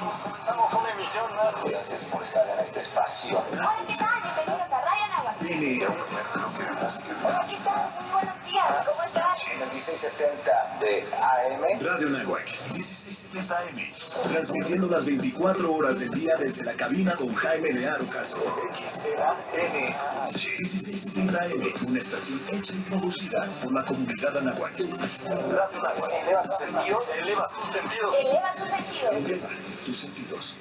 Comenzamos una emisión más. Gracias por estar en este espacio. Hola, ¿qué tal? Bienvenidos a Radio Anáhuac. Hola, ¿qué tal? Muy buenos días, ¿cómo están? En el 1670 de AM. Radio Anáhuac, 1670 AM. Transmitiendo las 24 horas del día desde la cabina con Jaime Learo Castro. XEANH 1670 AM, una estación hecha y producida por la comunidad Anáhuac. Radio Anáhuac, eleva tus sentidos. Eleva tus sentidos. Eleva tus sentidos. Eleva tus sentidos.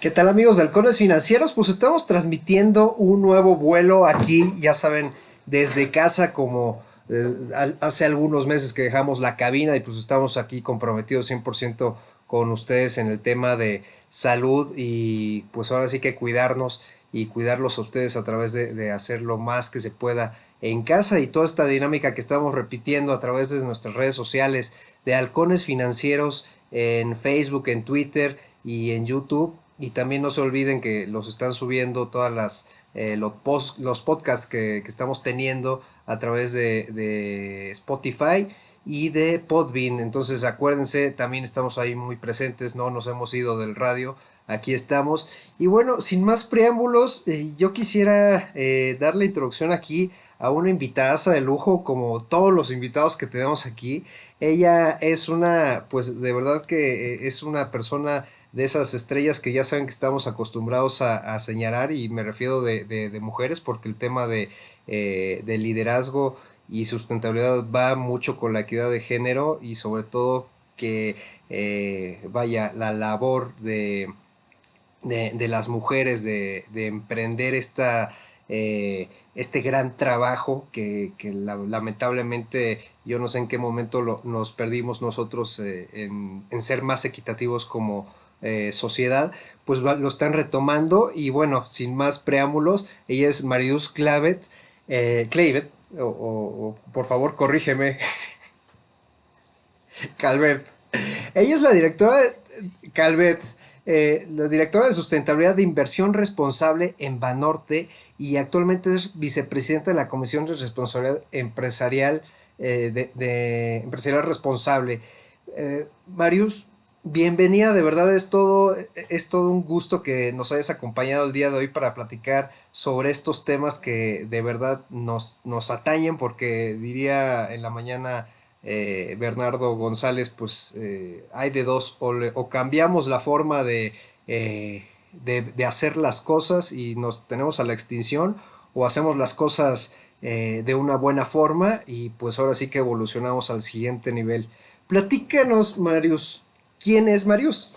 ¿Qué tal, amigos de Halcones Financieros? Pues estamos transmitiendo un nuevo vuelo aquí, ya saben, desde casa, como hace algunos meses que dejamos la cabina y pues estamos aquí comprometidos 100% con ustedes en el tema de salud y pues ahora sí que cuidarnos y cuidarlos a ustedes a través de hacer lo más que se pueda en casa, y toda esta dinámica que estamos repitiendo a través de nuestras redes sociales de Halcones Financieros en Facebook, en Twitter y en YouTube. Y también no se olviden que los están subiendo todas los podcasts que estamos teniendo a través de Spotify y de Podbean. Entonces acuérdense, también estamos ahí muy presentes, no nos hemos ido del radio, aquí estamos. Y bueno, sin más preámbulos, yo quisiera dar la introducción aquí a una invitadaza de lujo, como todos los invitados que tenemos aquí. Ella es pues de verdad que es una persona de esas estrellas que ya saben que estamos acostumbrados a señalar, y me refiero de mujeres, porque el tema de liderazgo y sustentabilidad va mucho con la equidad de género, y sobre todo que la labor de las mujeres de emprender este gran trabajo que lamentablemente yo no sé en qué momento nos perdimos nosotros en ser más equitativos como sociedad, pues lo están retomando. Y bueno, sin más preámbulos, ella es Mariluz Clavet, o por favor corrígeme, Calvet. Ella es la directora de Calvet, la directora de sustentabilidad de inversión responsable en Banorte, y actualmente es vicepresidenta de la Comisión de Responsabilidad Empresarial Empresarial Responsable. Marius, bienvenida, de verdad es todo un gusto que nos hayas acompañado el día de hoy para platicar sobre estos temas que de verdad nos atañen, porque diría en la mañana Bernardo González, pues hay de dos, o cambiamos la forma de hacer las cosas y nos tenemos a la extinción, o hacemos las cosas de una buena forma y pues ahora sí que evolucionamos al siguiente nivel. Platícanos, Marius, ¿quién es Marius?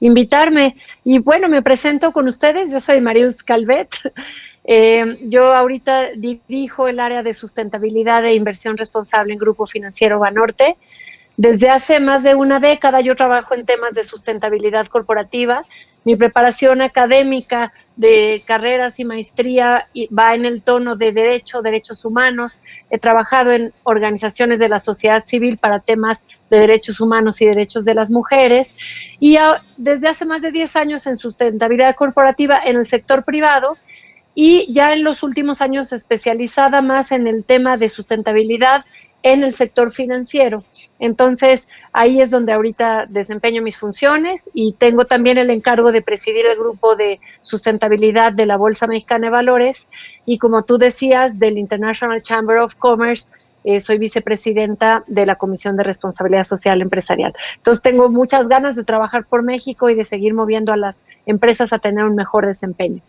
Invitarme. Y bueno, me presento con ustedes, yo soy Mariluz Calvet. Yo ahorita dirijo el área de sustentabilidad e inversión responsable en Grupo Financiero Banorte. Desde hace más de una década yo trabajo en temas de sustentabilidad corporativa. Mi preparación académica de carreras y maestría va en el tono de derechos humanos. He trabajado en organizaciones de la sociedad civil para temas de derechos humanos y derechos de las mujeres. Y desde hace más de 10 años en sustentabilidad corporativa en el sector privado, y ya en los últimos años especializada más en el tema de sustentabilidad en el sector financiero. Entonces, ahí es donde ahorita desempeño mis funciones, y tengo también el encargo de presidir el grupo de sustentabilidad de la Bolsa Mexicana de Valores, y como tú decías, del International Chamber of Commerce. Soy vicepresidenta de la Comisión de Responsabilidad Social Empresarial. Entonces, tengo muchas ganas de trabajar por México y de seguir moviendo a las empresas a tener un mejor desempeño.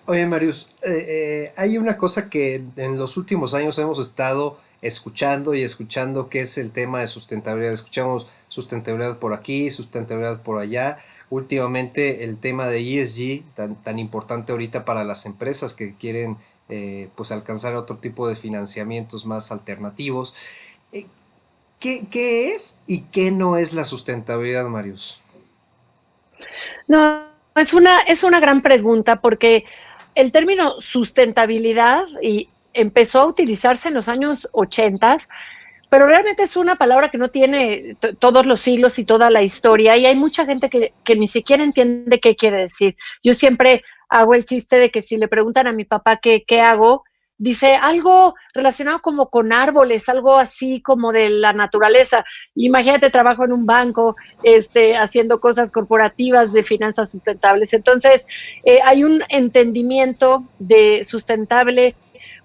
Oye, Marius, hay una cosa que en los últimos años hemos estado escuchando, que es el tema de sustentabilidad. Escuchamos sustentabilidad por aquí, sustentabilidad por allá. Últimamente el tema de ESG, tan importante ahorita para las empresas que quieren pues alcanzar otro tipo de financiamientos más alternativos. ¿Qué es y qué no es la sustentabilidad, Marius? No, es una gran pregunta, porque el término sustentabilidad empezó a utilizarse en los años 80, pero realmente es una palabra que no tiene todos los siglos y toda la historia, y hay mucha gente que ni siquiera entiende qué quiere decir. Yo siempre hago el chiste de que si le preguntan a mi papá qué hago, dice algo relacionado como con árboles, algo así como de la naturaleza. Imagínate, trabajo en un banco, haciendo cosas corporativas de finanzas sustentables. Entonces, hay un entendimiento de sustentable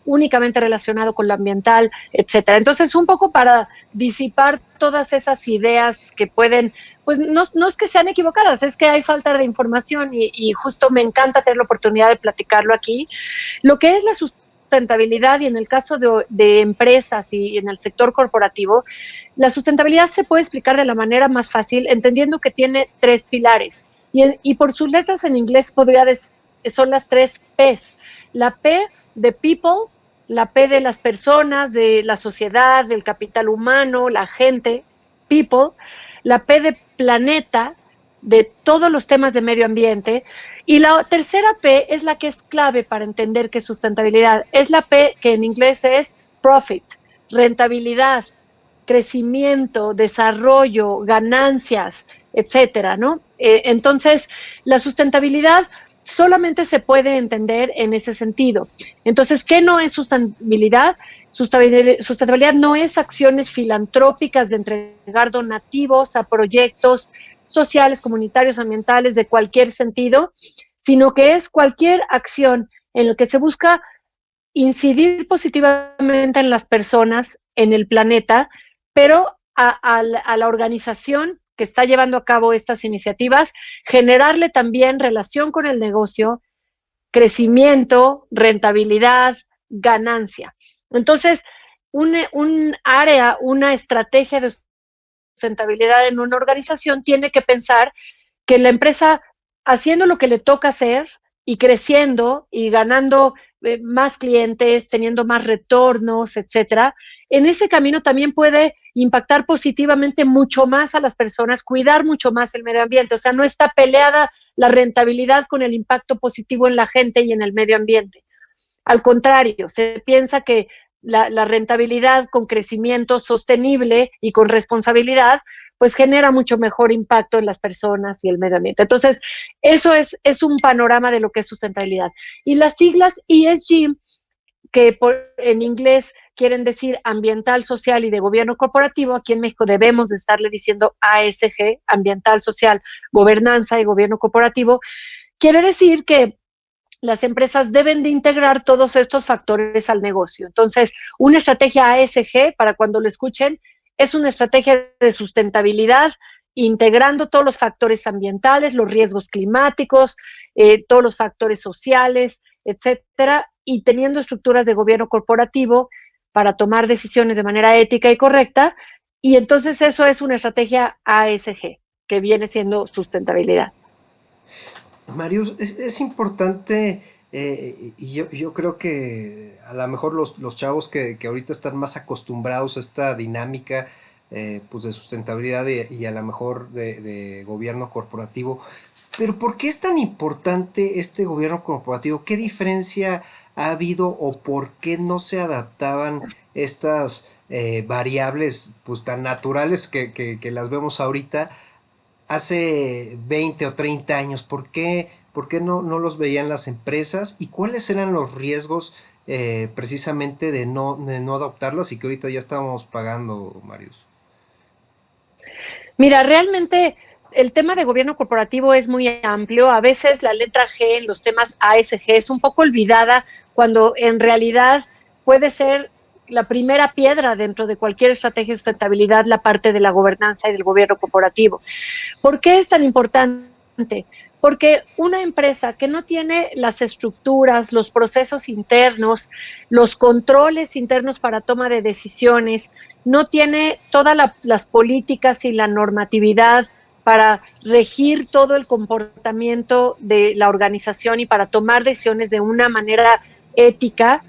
únicamente relacionado con lo ambiental, etcétera. Entonces, un poco para disipar todas esas ideas que pueden, pues no es que sean equivocadas, es que hay falta de información y justo me encanta tener la oportunidad de platicarlo aquí. Lo que es la sustentabilidad, y en el caso de empresas y en el sector corporativo, la sustentabilidad se puede explicar de la manera más fácil, entendiendo que tiene 3 pilares. Y por sus letras en inglés son las 3 P's. La P de people, la P de las personas, de la sociedad, del capital humano, la gente, people, la P de planeta, de todos los temas de medio ambiente, y la tercera P es la que es clave para entender qué es sustentabilidad. Es la P que en inglés es profit, rentabilidad, crecimiento, desarrollo, ganancias, etcétera, ¿no? Entonces, la sustentabilidad solamente se puede entender en ese sentido. Entonces, ¿qué no es sustentabilidad? Sustentabilidad no es acciones filantrópicas de entregar donativos a proyectos sociales, comunitarios, ambientales, de cualquier sentido, sino que es cualquier acción en la que se busca incidir positivamente en las personas, en el planeta, pero a la organización que está llevando a cabo estas iniciativas, generarle también relación con el negocio, crecimiento, rentabilidad, ganancia. Entonces, un área, una estrategia de sustentabilidad en una organización tiene que pensar que la empresa, haciendo lo que le toca hacer y creciendo y ganando más clientes, teniendo más retornos, etcétera, en ese camino también puede impactar positivamente mucho más a las personas, cuidar mucho más el medio ambiente. O sea, no está peleada la rentabilidad con el impacto positivo en la gente y en el medio ambiente. Al contrario, se piensa que la rentabilidad con crecimiento sostenible y con responsabilidad, pues genera mucho mejor impacto en las personas y el medio ambiente. Entonces, eso es un panorama de lo que es sustentabilidad. Y las siglas ESG, que en inglés quieren decir ambiental, social y de gobierno corporativo, aquí en México debemos de estarle diciendo ASG, ambiental, social, gobernanza y gobierno corporativo, quiere decir que las empresas deben de integrar todos estos factores al negocio. Entonces, una estrategia ASG, para cuando lo escuchen, es una estrategia de sustentabilidad, integrando todos los factores ambientales, los riesgos climáticos, todos los factores sociales, etcétera, y teniendo estructuras de gobierno corporativo para tomar decisiones de manera ética y correcta. Y entonces eso es una estrategia ASG, que viene siendo sustentabilidad. Marius, es importante, y yo creo que a lo mejor los chavos que ahorita están más acostumbrados a esta dinámica pues de sustentabilidad y a lo mejor de gobierno corporativo, pero ¿por qué es tan importante este gobierno corporativo? ¿Qué diferencia ha habido o por qué no se adaptaban estas variables pues tan naturales que las vemos ahorita hace 20 o 30 años? ¿Por qué no los veían las empresas? ¿Y cuáles eran los riesgos precisamente de no adoptarlas y que ahorita ya estábamos pagando, Marius? Mira, realmente el tema de gobierno corporativo es muy amplio. A veces la letra G en los temas ASG es un poco olvidada cuando en realidad puede ser la primera piedra dentro de cualquier estrategia de sustentabilidad, la parte de la gobernanza y del gobierno corporativo. ¿Por qué es tan importante? Porque una empresa que no tiene las estructuras, los procesos internos, los controles internos para toma de decisiones, no tiene todas las políticas y la normatividad para regir todo el comportamiento de la organización y para tomar decisiones de una manera ética,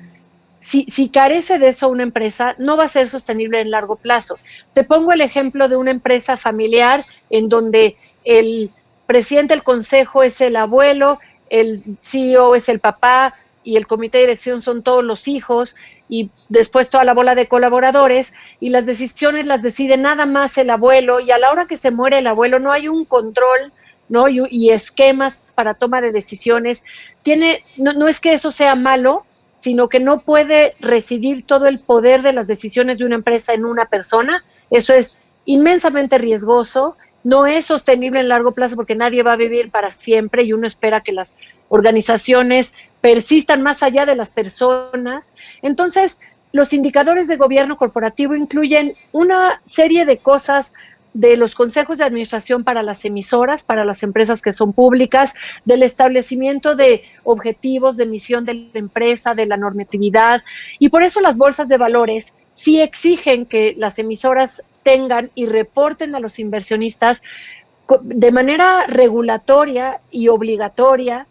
si carece de eso una empresa, no va a ser sostenible en largo plazo. Te pongo el ejemplo de una empresa familiar en donde el presidente del consejo es el abuelo, el CEO es el papá y el comité de dirección son todos los hijos y después toda la bola de colaboradores y las decisiones las decide nada más el abuelo y a la hora que se muere el abuelo no hay un control, ¿no? y esquemas para toma de decisiones. No es que eso sea malo, sino que no puede residir todo el poder de las decisiones de una empresa en una persona. Eso es inmensamente riesgoso, no es sostenible en largo plazo porque nadie va a vivir para siempre y uno espera que las organizaciones persistan más allá de las personas. Entonces, los indicadores de gobierno corporativo incluyen una serie de cosas de los consejos de administración para las emisoras, para las empresas que son públicas, del establecimiento de objetivos de misión de la empresa, de la normatividad, y por eso las bolsas de valores sí exigen que las emisoras tengan y reporten a los inversionistas de manera regulatoria y obligatoria.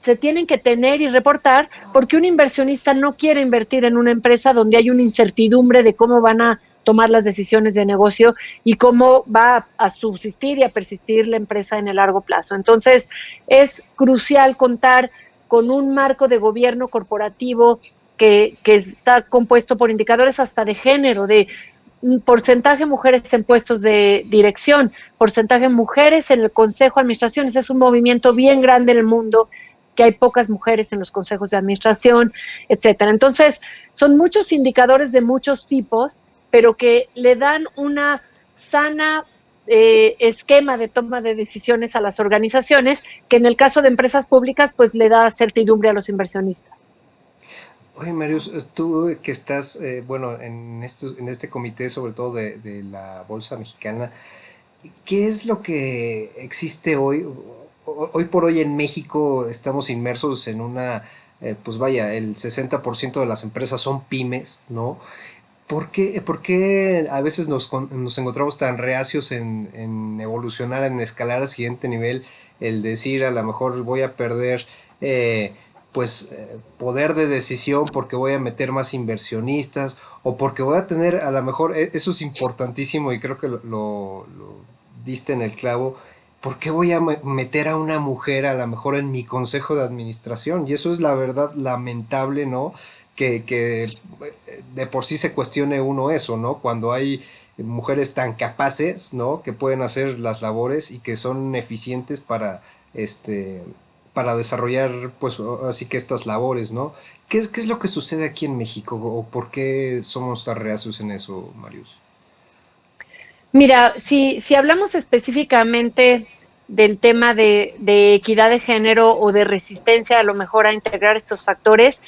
Se tienen que tener y reportar porque un inversionista no quiere invertir en una empresa donde hay una incertidumbre de cómo van a tomar las decisiones de negocio y cómo va a subsistir y a persistir la empresa en el largo plazo. Entonces, es crucial contar con un marco de gobierno corporativo que está compuesto por indicadores hasta de género, de porcentaje de mujeres en puestos de dirección, porcentaje de mujeres en el consejo de administración. Ese es un movimiento bien grande en el mundo, que hay pocas mujeres en los consejos de administración, etcétera. Entonces, son muchos indicadores de muchos tipos, pero que le dan una sana esquema de toma de decisiones a las organizaciones, que en el caso de empresas públicas, pues le da certidumbre a los inversionistas. Oye, Marius, tú que estás, en este comité, sobre todo de la Bolsa Mexicana, ¿qué es lo que existe hoy? Hoy por hoy en México estamos inmersos en una, el 60% de las empresas son pymes, ¿no? ¿Por qué a veces nos encontramos tan reacios en evolucionar, en escalar al siguiente nivel? El decir, a lo mejor voy a perder poder de decisión porque voy a meter más inversionistas o porque voy a tener, a lo mejor, eso es importantísimo y creo que lo diste en el clavo. ¿Por qué voy a meter a una mujer a lo mejor en mi consejo de administración? Y eso es la verdad lamentable, ¿no? Que de por sí se cuestione uno eso, ¿no? Cuando hay mujeres tan capaces, ¿no? Que pueden hacer las labores y que son eficientes para desarrollar, pues, así que estas labores, ¿no? ¿Qué es lo que sucede aquí en México? ¿O por qué somos tan reacios en eso, Marius? Mira, si hablamos específicamente del tema de equidad de género o de resistencia a lo mejor a integrar estos factores,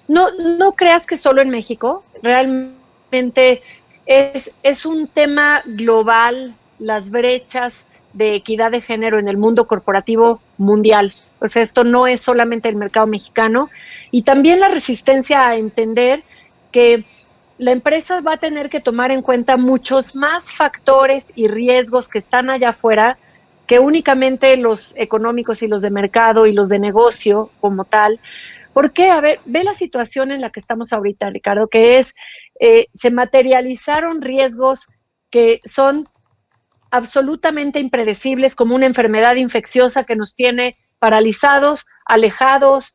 no creas que solo en México, realmente es un tema global, las brechas de equidad de género en el mundo corporativo mundial. O sea, esto no es solamente el mercado mexicano, y también la resistencia a entender que la empresa va a tener que tomar en cuenta muchos más factores y riesgos que están allá afuera que únicamente los económicos y los de mercado y los de negocio como tal. Porque, a ver, ve la situación en la que estamos ahorita, Ricardo, que es, se materializaron riesgos que son absolutamente impredecibles, como una enfermedad infecciosa que nos tiene paralizados, alejados.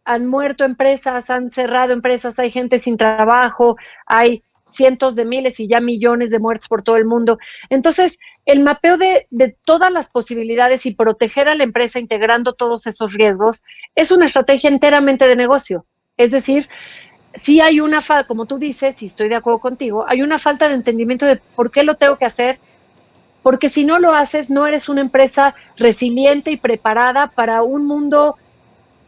Han muerto empresas, han cerrado empresas, hay gente sin trabajo, hay cientos de miles y ya millones de muertos por todo el mundo. Entonces, el mapeo de todas las posibilidades y proteger a la empresa integrando todos esos riesgos es una estrategia enteramente de negocio. Es decir, sí hay una falta, como tú dices, y estoy de acuerdo contigo, hay una falta de entendimiento de por qué lo tengo que hacer, porque si no lo haces, no eres una empresa resiliente y preparada para un mundo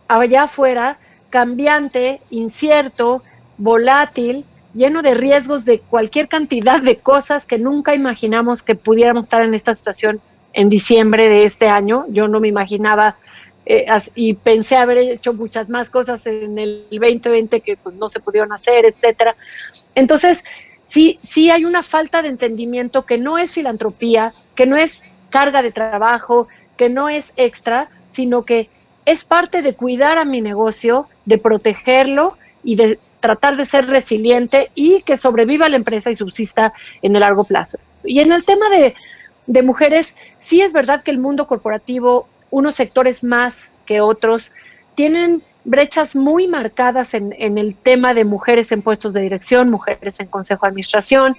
allá afuera, cambiante, incierto, volátil, lleno de riesgos de cualquier cantidad de cosas que nunca imaginamos que pudiéramos estar en esta situación en diciembre de este año. Yo no me imaginaba y pensé haber hecho muchas más cosas en el 2020 que pues no se pudieron hacer, etcétera. Entonces, sí hay una falta de entendimiento que no es filantropía, que no es carga de trabajo, que no es extra, sino que es parte de cuidar a mi negocio, de protegerlo y de tratar de ser resiliente y que sobreviva la empresa y subsista en el largo plazo. Y en el tema de mujeres, sí es verdad que el mundo corporativo, unos sectores más que otros, tienen brechas muy marcadas en el tema de mujeres en puestos de dirección, mujeres en consejo de administración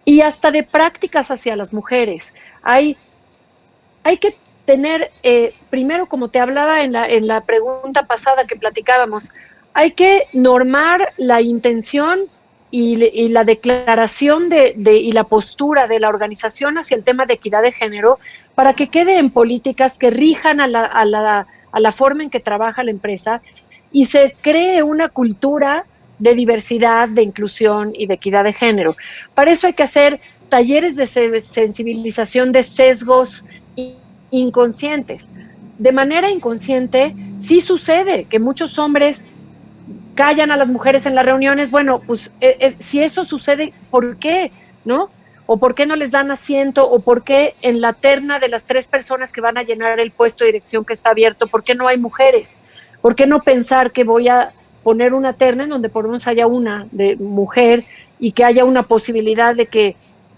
y hasta de prácticas hacia las mujeres. Hay que tener, primero, como te hablaba en la pregunta pasada que platicábamos, hay que normar la intención y la declaración y la postura de la organización hacia el tema de equidad de género para que quede en políticas que rijan a la forma en que trabaja la empresa y se cree una cultura de diversidad, de inclusión y de equidad de género. Para eso hay que hacer talleres de sensibilización de sesgos inconscientes. De manera inconsciente, sí sucede que muchos hombres callan a las mujeres en las reuniones. Bueno, pues si eso sucede, ¿por qué? ¿No? ¿O por qué no les dan asiento? ¿O por qué en la terna de las 3 personas que van a llenar el puesto de dirección que está abierto, por qué no hay mujeres? ¿Por qué no pensar que voy a poner una terna en donde por lo menos haya una de mujer y que haya una posibilidad de que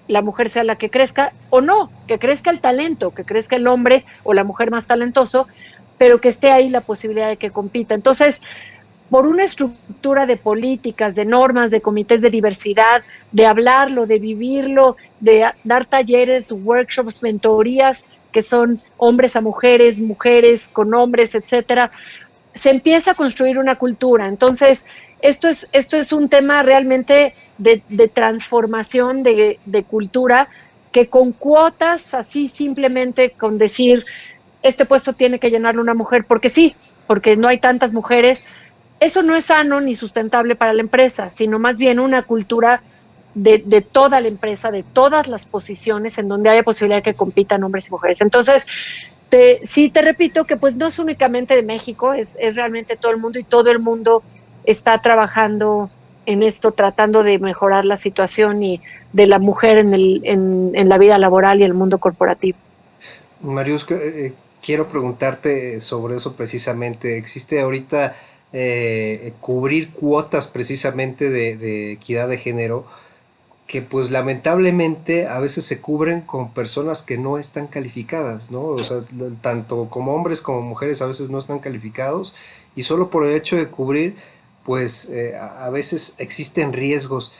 la mujer sea la que crezca o no, que crezca el talento, que crezca el hombre o la mujer más talentoso, pero que esté ahí la posibilidad de que compita? Entonces, por una estructura de políticas, de normas, de comités de diversidad, de hablarlo, de vivirlo, de dar talleres, workshops, mentorías, que son hombres a mujeres, mujeres con hombres, etcétera, se empieza a construir una cultura. Entonces, esto es un tema realmente de transformación de cultura, que con cuotas, así simplemente con decir, este puesto tiene que llenarlo una mujer, porque sí, porque no hay tantas mujeres, eso no es sano ni sustentable para la empresa, sino más bien una cultura de toda la empresa, de todas las posiciones en donde haya posibilidad de que compitan hombres y mujeres. Entonces, sí te repito que pues no es únicamente de México, es realmente todo el mundo, y todo el mundo está trabajando en esto, tratando de mejorar la situación y de la mujer en la vida laboral y el mundo corporativo. Marius, quiero preguntarte sobre eso precisamente. ¿Existe ahorita cubrir cuotas precisamente de equidad de género, que pues lamentablemente a veces se cubren con personas que no están calificadas, ¿no? O sea, tanto como hombres como mujeres a veces no están calificados, y solo por el hecho de cubrir, pues a veces existen riesgos.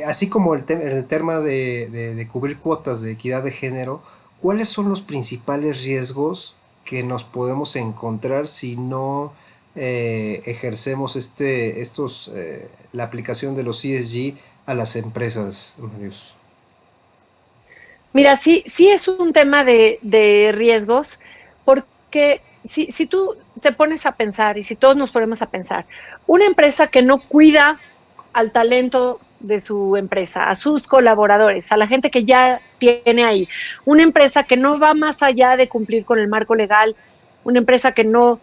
Así como en el tema de cubrir cuotas de equidad de género, ¿cuáles son los principales riesgos que nos podemos encontrar si no ejercemos la aplicación de los ESG a las empresas, Marius? Mira, sí es un tema de riesgos, porque si tú te pones a pensar, y si todos nos ponemos a pensar, una empresa que no cuida al talento de su empresa, a sus colaboradores, a la gente que ya tiene ahí, una empresa que no va más allá de cumplir con el marco legal, una empresa que no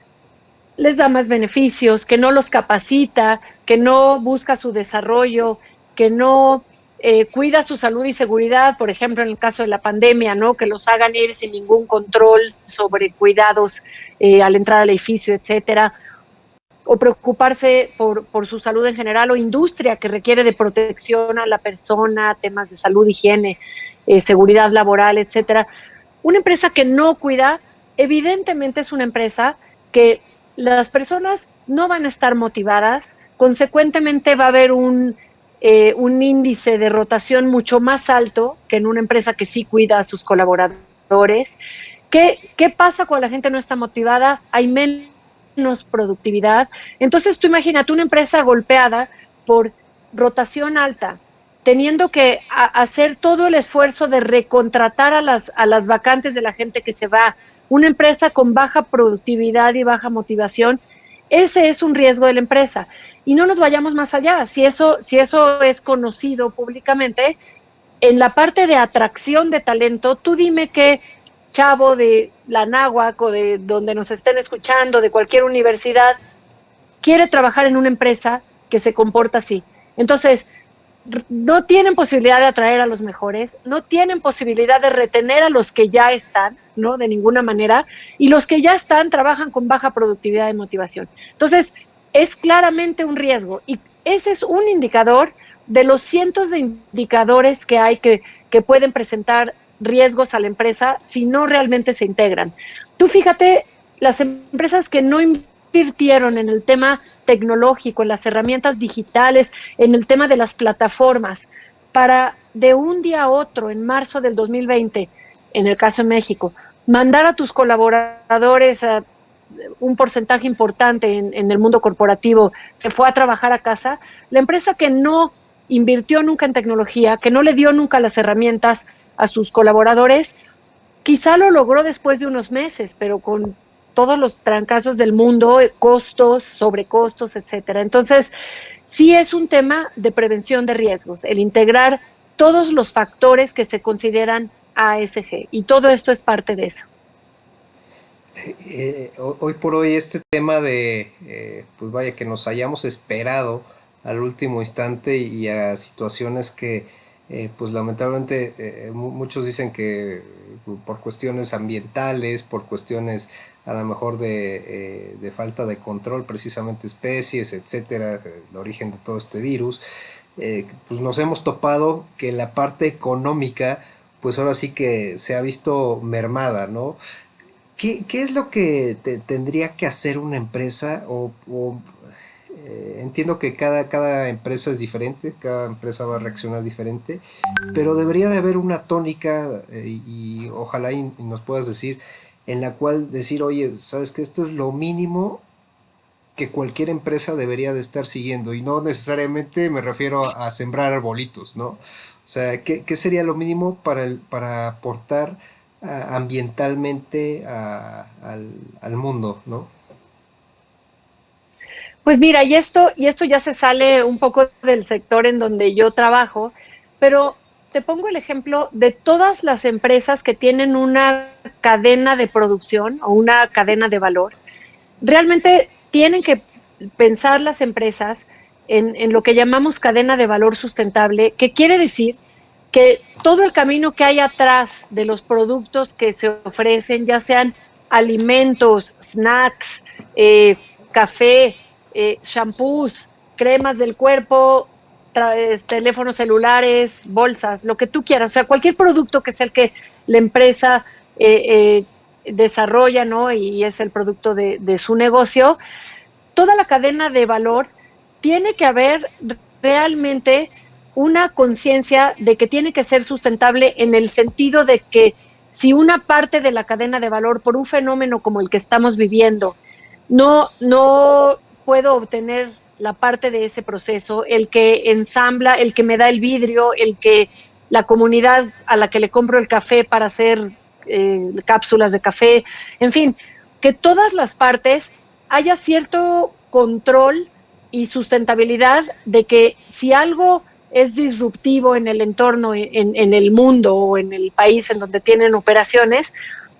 les da más beneficios, que no los capacita, que no busca su desarrollo, que no cuida su salud y seguridad, por ejemplo, en el caso de la pandemia, ¿no? Que los hagan ir sin ningún control sobre cuidados al entrar al edificio, etcétera, o preocuparse por su salud en general, o industria que requiere de protección a la persona, temas de salud, higiene, seguridad laboral, etcétera. Una empresa que no cuida, evidentemente es una empresa que las personas no van a estar motivadas, consecuentemente va a haber un índice de rotación mucho más alto que en una empresa que sí cuida a sus colaboradores. ¿Qué pasa cuando la gente no está motivada? Hay menos productividad. Entonces tú imagínate una empresa golpeada por rotación alta, teniendo que hacer todo el esfuerzo de recontratar a las vacantes de la gente que se va, una empresa con baja productividad y baja motivación. Ese es un riesgo de la empresa. Y no nos vayamos más allá. Si eso es conocido públicamente, en la parte de atracción de talento, tú dime qué chavo de la Anáhuac o de donde nos estén escuchando, de cualquier universidad, quiere trabajar en una empresa que se comporta así. Entonces, no tienen posibilidad de atraer a los mejores, no tienen posibilidad de retener a los que ya están, ¿no? De ninguna manera, y los que ya están trabajan con baja productividad y motivación. Entonces, es claramente un riesgo, y ese es un indicador de los cientos de indicadores que hay que pueden presentar riesgos a la empresa si no realmente se integran. Tú fíjate, las empresas que no invirtieron en el tema tecnológico, en las herramientas digitales, en el tema de las plataformas, para de un día a otro, en marzo del 2020, en el caso de México, mandar a tus colaboradores a un porcentaje importante en el mundo corporativo, se fue a trabajar a casa, la empresa que no invirtió nunca en tecnología, que no le dio nunca las herramientas a sus colaboradores, quizá lo logró después de unos meses, pero con todos los trancazos del mundo, costos, sobrecostos, etcétera. Entonces, sí es un tema de prevención de riesgos, el integrar todos los factores que se consideran ASG, y todo esto es parte de eso. Hoy por hoy este tema de, pues vaya, que nos hayamos esperado al último instante y a situaciones que, pues lamentablemente, muchos dicen que por cuestiones ambientales, por cuestiones a lo mejor de falta de control, precisamente especies, etcétera, el origen de todo este virus, pues nos hemos topado que la parte económica, pues ahora sí que se ha visto mermada, ¿no? ¿Qué es lo que tendría que hacer una empresa? Entiendo que cada empresa es diferente, cada empresa va a reaccionar diferente, pero debería de haber una tónica y ojalá y nos puedas decir en la cual decir, oye, ¿sabes qué? Esto es lo mínimo que cualquier empresa debería de estar siguiendo, y no necesariamente me refiero a sembrar arbolitos, ¿no? O sea, ¿qué sería lo mínimo para aportar ambientalmente al mundo, ¿no? Pues mira, y esto ya se sale un poco del sector en donde yo trabajo, pero te pongo el ejemplo de todas las empresas que tienen una cadena de producción o una cadena de valor. Realmente tienen que pensar las empresas en lo que llamamos cadena de valor sustentable, que quiere decir que todo el camino que hay atrás de los productos que se ofrecen, ya sean alimentos, snacks, café, shampoos, cremas del cuerpo, teléfonos celulares, bolsas, lo que tú quieras, o sea, cualquier producto que sea el que la empresa desarrolla, ¿no? Y es el producto de su negocio, toda la cadena de valor tiene que haber realmente una conciencia de que tiene que ser sustentable, en el sentido de que si una parte de la cadena de valor, por un fenómeno como el que estamos viviendo, no puedo obtener la parte de ese proceso, el que ensambla, el que me da el vidrio, el que la comunidad a la que le compro el café para hacer cápsulas de café, en fin, que todas las partes haya cierto control y sustentabilidad de que si algo es disruptivo en el entorno, en el mundo o en el país en donde tienen operaciones,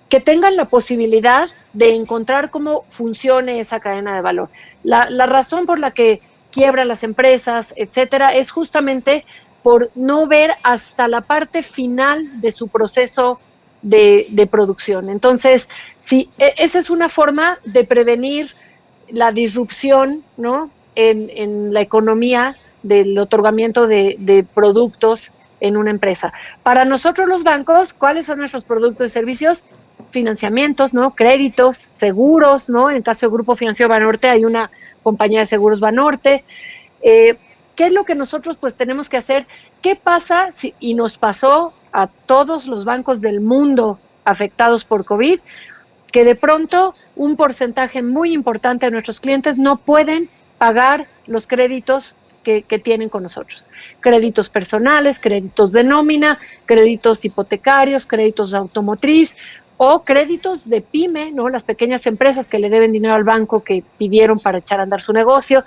que tengan la posibilidad de encontrar cómo funcione esa cadena de valor. La razón por la que quiebran las empresas, etcétera, es justamente por no ver hasta la parte final de su proceso de producción. Entonces, sí, esa es una forma de prevenir la disrupción, ¿no?, en la economía del otorgamiento de productos en una empresa. Para nosotros los bancos, ¿cuáles son nuestros productos y servicios? Financiamientos, ¿no?, créditos, seguros, ¿no? En el caso del Grupo Financiero Banorte hay una compañía de seguros Banorte. ¿Qué es lo que nosotros pues tenemos que hacer? ¿Qué pasa si, y nos pasó a todos los bancos del mundo afectados por COVID, que de pronto un porcentaje muy importante de nuestros clientes no pueden pagar los créditos que tienen con nosotros? Créditos personales, créditos de nómina, créditos hipotecarios, créditos automotriz o créditos de pyme, ¿no?, las pequeñas empresas que le deben dinero al banco que pidieron para echar a andar su negocio.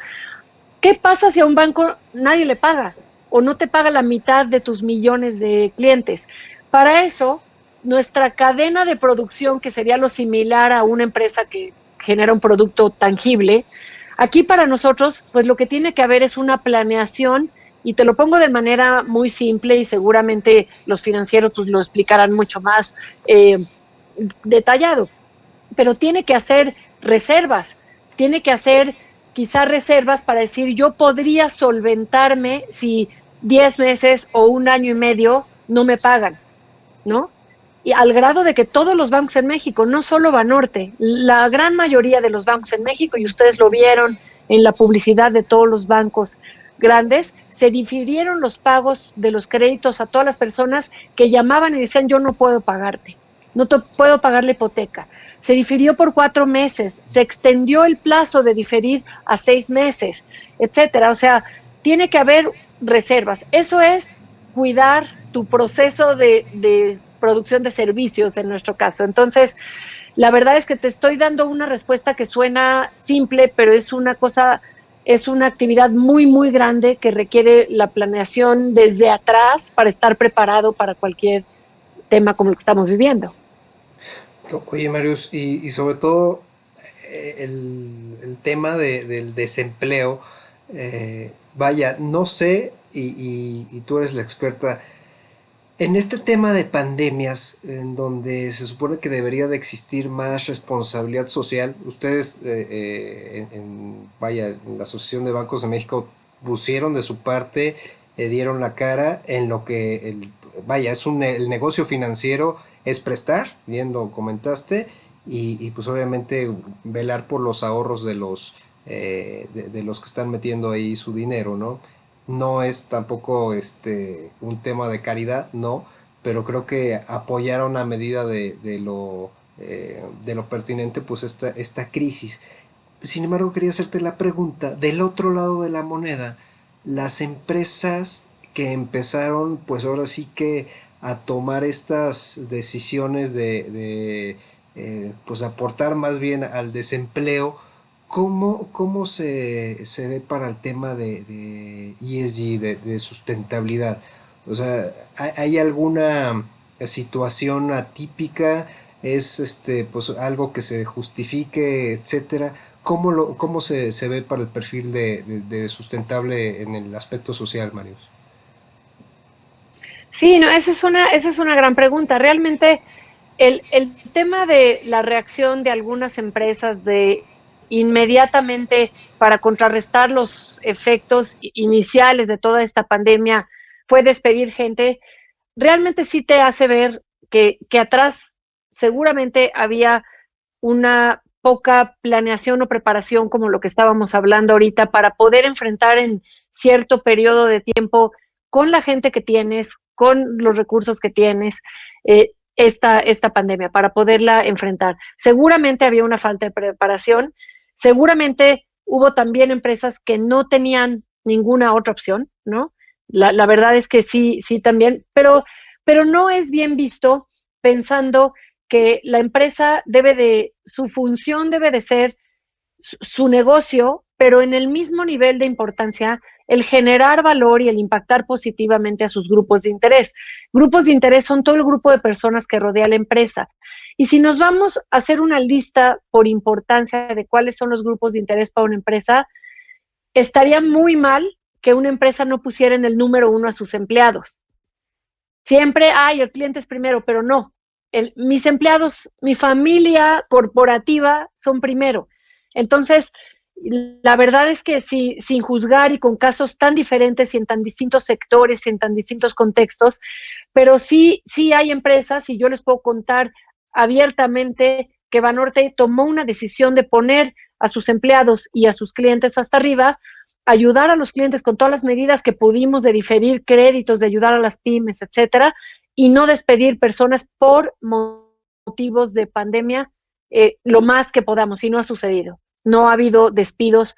¿Qué pasa si a un banco nadie le paga o no te paga la mitad de tus millones de clientes? Para eso, nuestra cadena de producción, que sería lo similar a una empresa que genera un producto tangible, aquí para nosotros, pues lo que tiene que haber es una planeación, y te lo pongo de manera muy simple y seguramente los financieros pues lo explicarán mucho más detallado, pero tiene que hacer reservas, tiene que hacer quizás reservas para decir, yo podría solventarme si 10 meses o un año y medio no me pagan, ¿no? y al grado de que todos los bancos en México, no solo Banorte, la gran mayoría de los bancos en México, y ustedes lo vieron en la publicidad de todos los bancos grandes, se difirieron los pagos de los créditos a todas las personas que llamaban y decían yo no puedo pagarte, no te puedo pagar la hipoteca. Se difirió por 4 meses, se extendió el plazo de diferir a 6 meses, etcétera. O sea, tiene que haber reservas. Eso es cuidar tu proceso de producción de servicios en nuestro caso. Entonces, la verdad es que te estoy dando una respuesta que suena simple, pero es una actividad muy, muy grande que requiere la planeación desde atrás para estar preparado para cualquier tema como el que estamos viviendo. Oye, Marius, y sobre todo el tema del desempleo, vaya, no sé, y tú eres la experta, en este tema de pandemias, en donde se supone que debería de existir más responsabilidad social, ustedes, vaya, en la Asociación de Bancos de México pusieron de su parte, dieron la cara en lo que, vaya, el negocio financiero es prestar, bien lo comentaste, y pues obviamente velar por los ahorros de los que están metiendo ahí su dinero, ¿no? No es tampoco un tema de caridad, no, pero creo que apoyaron a medida de lo pertinente pues esta crisis. Sin embargo, quería hacerte la pregunta, del otro lado de la moneda, las empresas que empezaron pues ahora sí que a tomar estas decisiones pues aportar más bien al desempleo. ¿Cómo se ve para el tema de ESG, de sustentabilidad? O sea, ¿hay alguna situación atípica? ¿Es pues algo que se justifique, etcétera? ¿Cómo se ve para el perfil de sustentable en el aspecto social, Marius? Sí, no, esa es una gran pregunta. Realmente el tema de la reacción de algunas empresas de inmediatamente para contrarrestar los efectos iniciales de toda esta pandemia fue despedir gente, realmente sí te hace ver que atrás seguramente había una poca planeación o preparación como lo que estábamos hablando ahorita para poder enfrentar en cierto periodo de tiempo con la gente que tienes, con los recursos que tienes, esta pandemia, para poderla enfrentar. Seguramente había una falta de preparación, seguramente hubo también empresas que no tenían ninguna otra opción, ¿no? La verdad es que sí, sí también, pero no es bien visto pensando que la empresa su función debe de ser su negocio, pero en el mismo nivel de importancia el generar valor y el impactar positivamente a sus grupos de interés. Grupos de interés son todo el grupo de personas que rodea la empresa. Y si nos vamos a hacer una lista por importancia de cuáles son los grupos de interés para una empresa, estaría muy mal que una empresa no pusiera en el número 1 a sus empleados. Siempre, el cliente es primero, pero no. Mis empleados, mi familia corporativa son primero. Entonces, la verdad es que sin juzgar y con casos tan diferentes y en tan distintos sectores y en tan distintos contextos, pero sí hay empresas, y yo les puedo contar abiertamente que Banorte tomó una decisión de poner a sus empleados y a sus clientes hasta arriba, ayudar a los clientes con todas las medidas que pudimos de diferir créditos, de ayudar a las pymes, etcétera, y no despedir personas por motivos de pandemia lo más que podamos, y no ha sucedido. No ha habido despidos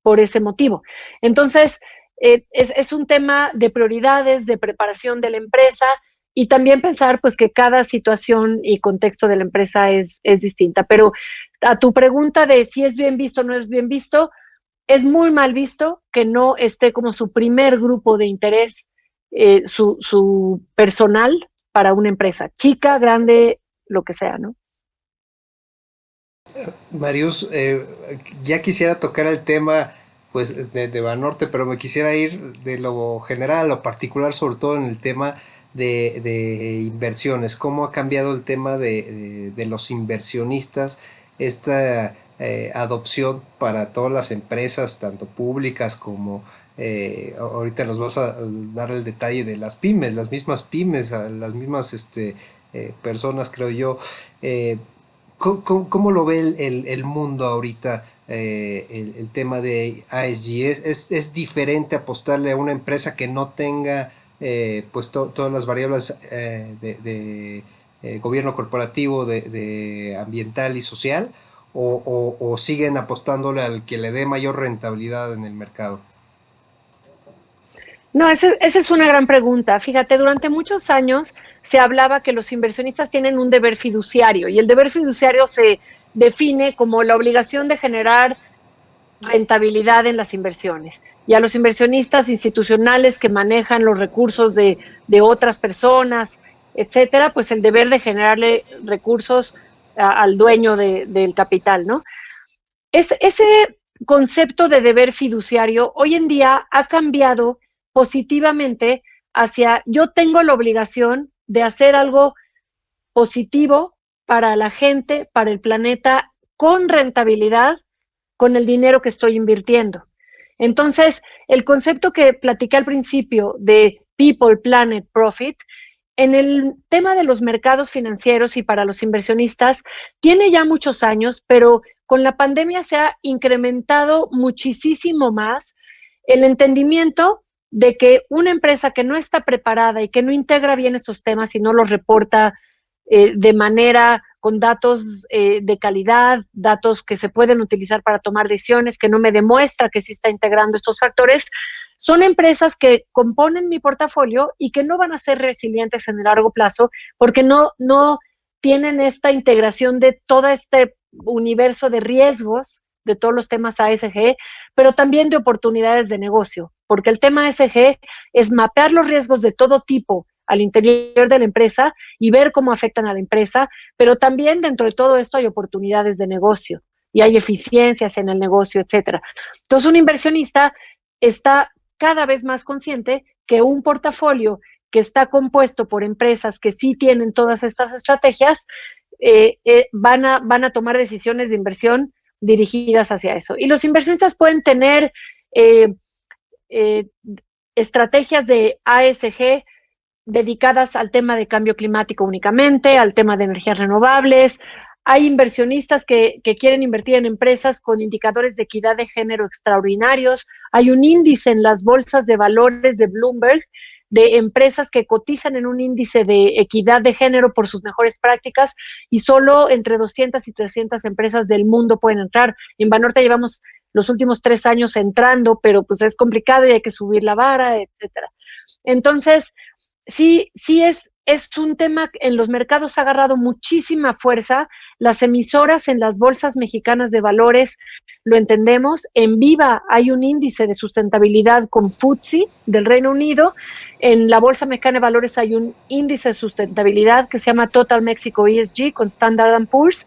por ese motivo. Entonces, es un tema de prioridades, de preparación de la empresa y también pensar pues que cada situación y contexto de la empresa es distinta. Pero a tu pregunta de si es bien visto o no es bien visto, es muy mal visto que no esté como su primer grupo de interés su personal para una empresa, chica, grande, lo que sea, ¿no? Marius, ya quisiera tocar el tema pues de Banorte, pero me quisiera ir de lo general a lo particular, sobre todo en el tema de inversiones. ¿Cómo ha cambiado el tema de los inversionistas, esta adopción para todas las empresas, tanto públicas como ahorita nos vas a dar el detalle de las pymes, las mismas pymes, las mismas personas, creo yo. ¿Cómo lo ve el mundo ahorita? El tema de ESG, ¿es diferente apostarle a una empresa que no tenga pues todas las variables de gobierno corporativo, de ambiental y social, o siguen apostándole al que le dé mayor rentabilidad en el mercado? No, esa es una gran pregunta. Fíjate, durante muchos años se hablaba que los inversionistas tienen un deber fiduciario y el deber fiduciario se define como la obligación de generar rentabilidad en las inversiones. Y a los inversionistas institucionales que manejan los recursos de otras personas, etcétera, pues el deber de generarle recursos al dueño del capital, ¿no? Ese concepto de deber fiduciario hoy en día ha cambiado positivamente hacia yo tengo la obligación de hacer algo positivo para la gente, para el planeta, con rentabilidad, con el dinero que estoy invirtiendo. Entonces, el concepto que platiqué al principio de People, Planet, Profit, en el tema de los mercados financieros y para los inversionistas, tiene ya muchos años, pero con la pandemia se ha incrementado muchísimo más el entendimiento de que una empresa que no está preparada y que no integra bien estos temas y no los reporta de manera con datos de calidad, datos que se pueden utilizar para tomar decisiones, que no me demuestra que sí está integrando estos factores, son empresas que componen mi portafolio y que no van a ser resilientes en el largo plazo porque no tienen esta integración de todo este universo de riesgos de todos los temas ASG, pero también de oportunidades de negocio, porque el tema ASG es mapear los riesgos de todo tipo al interior de la empresa y ver cómo afectan a la empresa, pero también dentro de todo esto hay oportunidades de negocio y hay eficiencias en el negocio, etcétera. Entonces, un inversionista está cada vez más consciente que un portafolio que está compuesto por empresas que sí tienen todas estas estrategias van a tomar decisiones de inversión dirigidas hacia eso. Y los inversionistas pueden tener estrategias de ASG dedicadas al tema de cambio climático únicamente, al tema de energías renovables. Hay inversionistas que quieren invertir en empresas con indicadores de equidad de género extraordinarios. Hay un índice en las bolsas de valores de Bloomberg de empresas que cotizan en un índice de equidad de género por sus mejores prácticas y solo entre 200 y 300 empresas del mundo pueden entrar. En Banorte llevamos los últimos 3 años entrando, pero pues es complicado y hay que subir la vara, etcétera. Entonces, sí es un tema en los mercados ha agarrado muchísima fuerza. Las emisoras en las bolsas mexicanas de valores lo entendemos. En Viva hay un índice de sustentabilidad con FTSE del Reino Unido. En la Bolsa Mexicana de Valores hay un índice de sustentabilidad que se llama Total Mexico ESG con Standard & Poor's,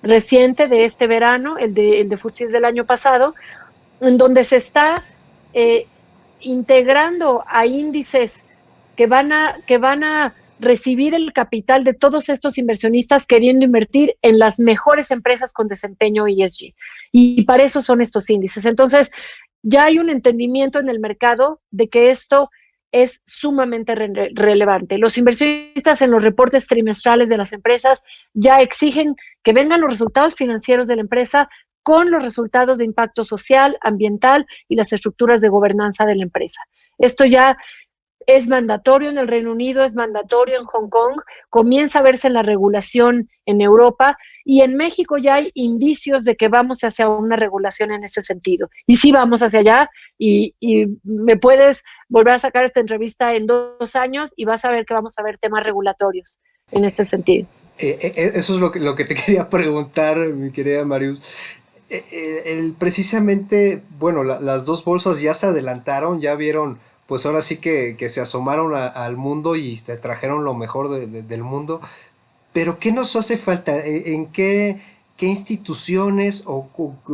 reciente de este verano, el de FTSE es del año pasado, en donde se está integrando a índices que van a recibir el capital de todos estos inversionistas queriendo invertir en las mejores empresas con desempeño ESG. Y para eso son estos índices. Entonces, ya hay un entendimiento en el mercado de que esto es sumamente relevante. Los inversionistas en los reportes trimestrales de las empresas ya exigen que vengan los resultados financieros de la empresa con los resultados de impacto social, ambiental y las estructuras de gobernanza de la empresa. Esto ya es mandatorio en el Reino Unido, es mandatorio en Hong Kong, comienza a verse en la regulación en Europa y en México ya hay indicios de que vamos hacia una regulación en ese sentido. Y sí vamos hacia allá y me puedes volver a sacar esta entrevista en 2 años y vas a ver que vamos a ver temas regulatorios en este sentido. Eso es lo que te quería preguntar, mi querida Marius. Precisamente, bueno, las dos bolsas ya se adelantaron, ya vieron, pues ahora sí que se asomaron al mundo y se trajeron lo mejor del mundo. Pero ¿qué nos hace falta? ¿En qué instituciones o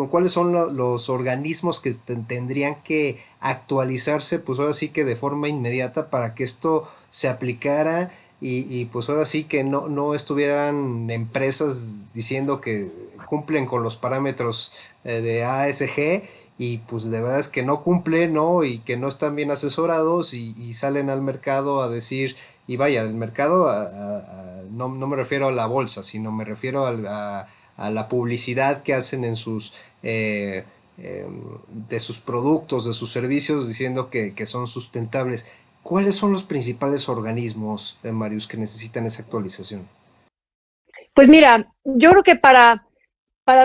cuáles son los organismos que tendrían que actualizarse, pues ahora sí que de forma inmediata para que esto se aplicara y pues ahora sí que no estuvieran empresas diciendo que cumplen con los parámetros de ASG y pues de verdad es que no cumplen, ¿no? Y que no están bien asesorados y salen al mercado a decir, y vaya, el mercado, no, no me refiero a la bolsa, sino me refiero a la publicidad que hacen en sus... de sus productos, de sus servicios, diciendo que son sustentables. ¿Cuáles son los principales organismos, Marius, que necesitan esa actualización? Pues mira, yo creo que para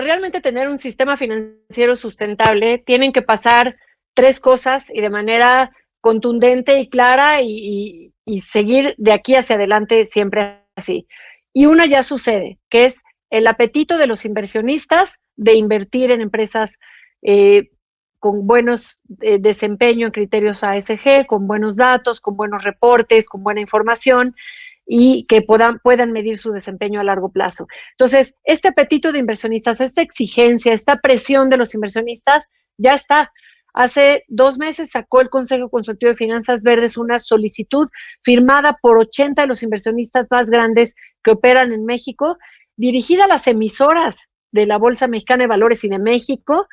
realmente tener un sistema financiero sustentable tienen que pasar tres cosas y de manera contundente y clara y seguir de aquí hacia adelante siempre así. Y una ya sucede, que es el apetito de los inversionistas de invertir en empresas con buenos desempeño en criterios ASG, con buenos datos, con buenos reportes, con buena información y que puedan medir su desempeño a largo plazo. Entonces, este apetito de inversionistas, esta exigencia, esta presión de los inversionistas, ya está. Hace 2 meses sacó el Consejo Consultivo de Finanzas Verdes una solicitud firmada por 80 de los inversionistas más grandes que operan en México, dirigida a las emisoras de la Bolsa Mexicana de Valores y de México,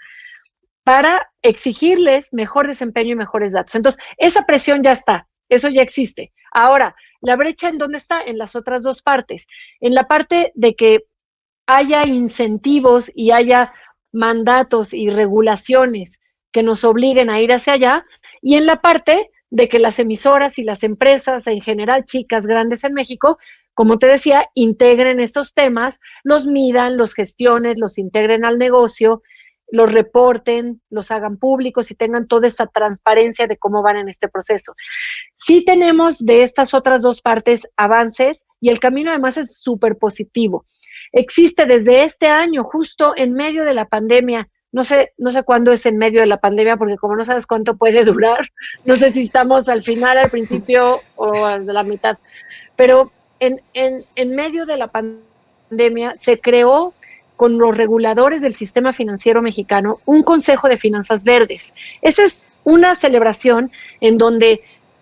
para exigirles mejor desempeño y mejores datos. Entonces, esa presión ya está, eso ya existe. Ahora, ¿la brecha en dónde está? En las otras dos partes. En la parte de que haya incentivos y haya mandatos y regulaciones que nos obliguen a ir hacia allá, y en la parte de que las emisoras y las empresas, en general chicas, grandes en México, como te decía, integren estos temas, los midan, los gestionen, los integren al negocio, los reporten, los hagan públicos y tengan toda esta transparencia de cómo van en este proceso. Sí tenemos de estas otras dos partes avances y el camino además es súper positivo. Existe desde este año, justo en medio de la pandemia, no sé cuándo es en medio de la pandemia, porque como no sabes cuánto puede durar, no sé si estamos al final, al principio o a la mitad, pero en medio de la pandemia se creó con los reguladores del sistema financiero mexicano un Consejo de Finanzas Verdes. Esa es una celebración en donde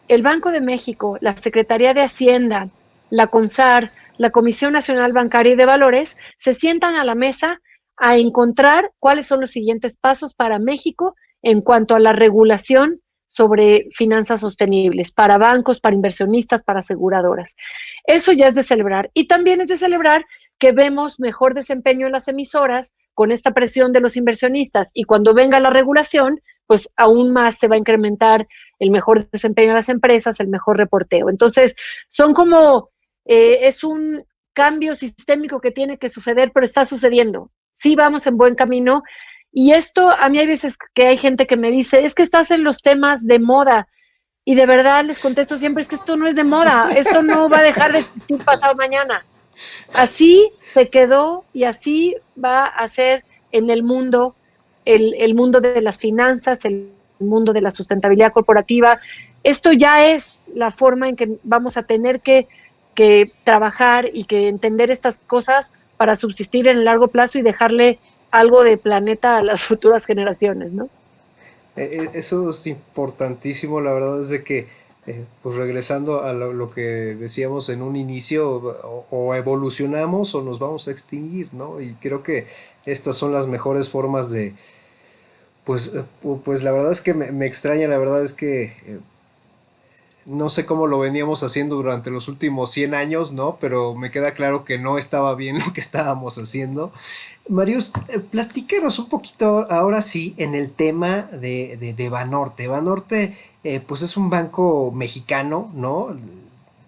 el Banco de México, la Secretaría de Hacienda, la CONSAR, la Comisión Nacional Bancaria y de Valores se sientan a la mesa a encontrar cuáles son los siguientes pasos para México en cuanto a la regulación sobre finanzas sostenibles para bancos, para inversionistas, para aseguradoras. Eso ya es de celebrar. Y también es de celebrar que vemos mejor desempeño en las emisoras con esta presión de los inversionistas, y cuando venga la regulación, pues aún más se va a incrementar el mejor desempeño de las empresas, el mejor reporteo. Entonces, son como, es un cambio sistémico que tiene que suceder, pero está sucediendo. Sí vamos en buen camino, y esto, a mí hay veces que hay gente que me dice, es que estás en los temas de moda, y de verdad les contesto siempre, es que esto no es de moda, esto no va a dejar de existir pasado mañana. Así se quedó y así va a ser en el mundo, el mundo de las finanzas, el mundo de la sustentabilidad corporativa. Esto ya es la forma en que vamos a tener que trabajar y que entender estas cosas para subsistir en el largo plazo y dejarle algo de planeta a las futuras generaciones, ¿no? Eso es importantísimo, la verdad es de que pues regresando a lo que decíamos en un inicio, o evolucionamos o nos vamos a extinguir, ¿no? Y creo que estas son las mejores formas de, pues la verdad es que me extraña, la verdad es que no sé cómo lo veníamos haciendo durante los últimos 100 años, ¿no? Pero me queda claro que no estaba bien lo que estábamos haciendo. Marius, platícanos un poquito ahora sí en el tema de Banorte. Banorte, pues es un banco mexicano, ¿no?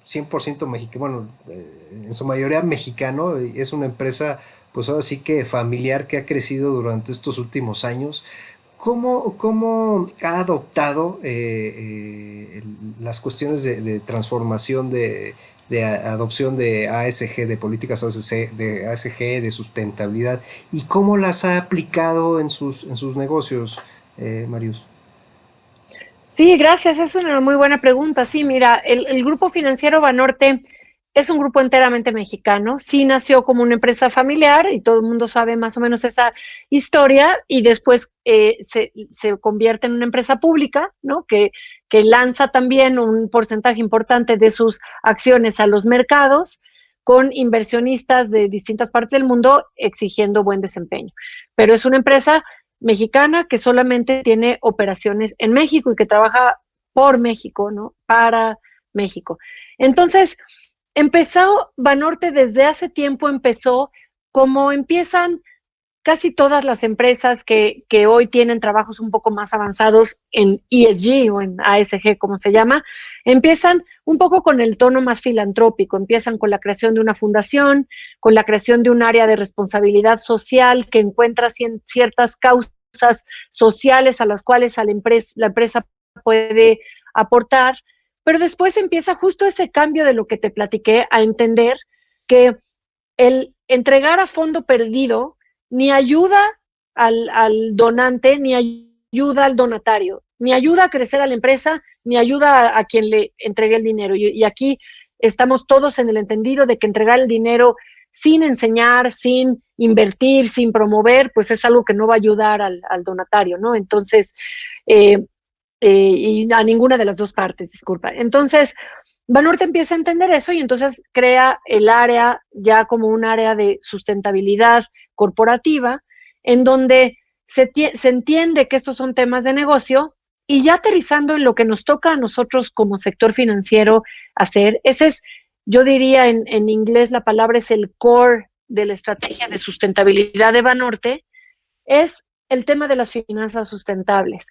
100% mexicano, bueno, en su mayoría mexicano, y es una empresa, pues ahora sí que familiar, que ha crecido durante estos últimos años. ¿Cómo ha adoptado las cuestiones de transformación, de adopción de ASG, de políticas ASG, de sustentabilidad, y cómo las ha aplicado en sus negocios, Marius? Sí, gracias, es una muy buena pregunta. Sí, mira, el Grupo Financiero Banorte es un grupo enteramente mexicano. Sí nació como una empresa familiar y todo el mundo sabe más o menos esa historia, y después se convierte en una empresa pública, ¿no? Que lanza también un porcentaje importante de sus acciones a los mercados, con inversionistas de distintas partes del mundo exigiendo buen desempeño. Pero es una empresa mexicana que solamente tiene operaciones en México y que trabaja por México, ¿no? Para México. Entonces, Banorte desde hace tiempo empezó como empiezan casi todas las empresas que hoy tienen trabajos un poco más avanzados en ESG o en ASG, como se llama, empiezan un poco con el tono más filantrópico, empiezan con la creación de una fundación, con la creación de un área de responsabilidad social que encuentra ciertas causas sociales a las cuales la empresa puede aportar, pero después empieza justo ese cambio de lo que te platiqué a entender que el entregar a fondo perdido ni ayuda al donante, ni ayuda al donatario, ni ayuda a crecer a la empresa, ni ayuda a quien le entregue el dinero. Y aquí estamos todos en el entendido de que entregar el dinero sin enseñar, sin invertir, sin promover, pues es algo que no va a ayudar al donatario, ¿no? Entonces, y a ninguna de las dos partes, disculpa. Entonces, Banorte empieza a entender eso y entonces crea el área ya como un área de sustentabilidad corporativa, en donde se entiende que estos son temas de negocio y ya aterrizando en lo que nos toca a nosotros como sector financiero hacer. Ese es, yo diría en inglés la palabra es el core de la estrategia de sustentabilidad de Banorte, es el tema de las finanzas sustentables.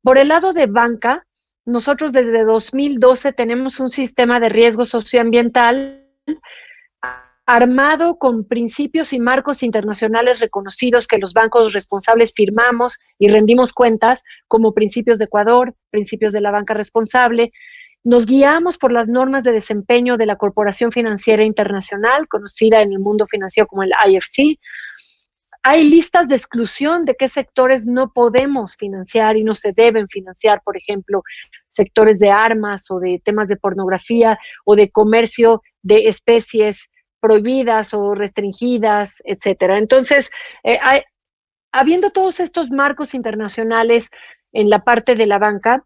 Por el lado de banca, nosotros desde 2012 tenemos un sistema de riesgo socioambiental armado con principios y marcos internacionales reconocidos que los bancos responsables firmamos y rendimos cuentas, como principios de Ecuador, principios de la banca responsable. Nos guiamos por las normas de desempeño de la Corporación Financiera Internacional, conocida en el mundo financiero como el IFC. Hay listas de exclusión de qué sectores no podemos financiar y no se deben financiar, por ejemplo, sectores de armas o de temas de pornografía o de comercio de especies prohibidas o restringidas, etcétera. Entonces, habiendo todos estos marcos internacionales en la parte de la banca,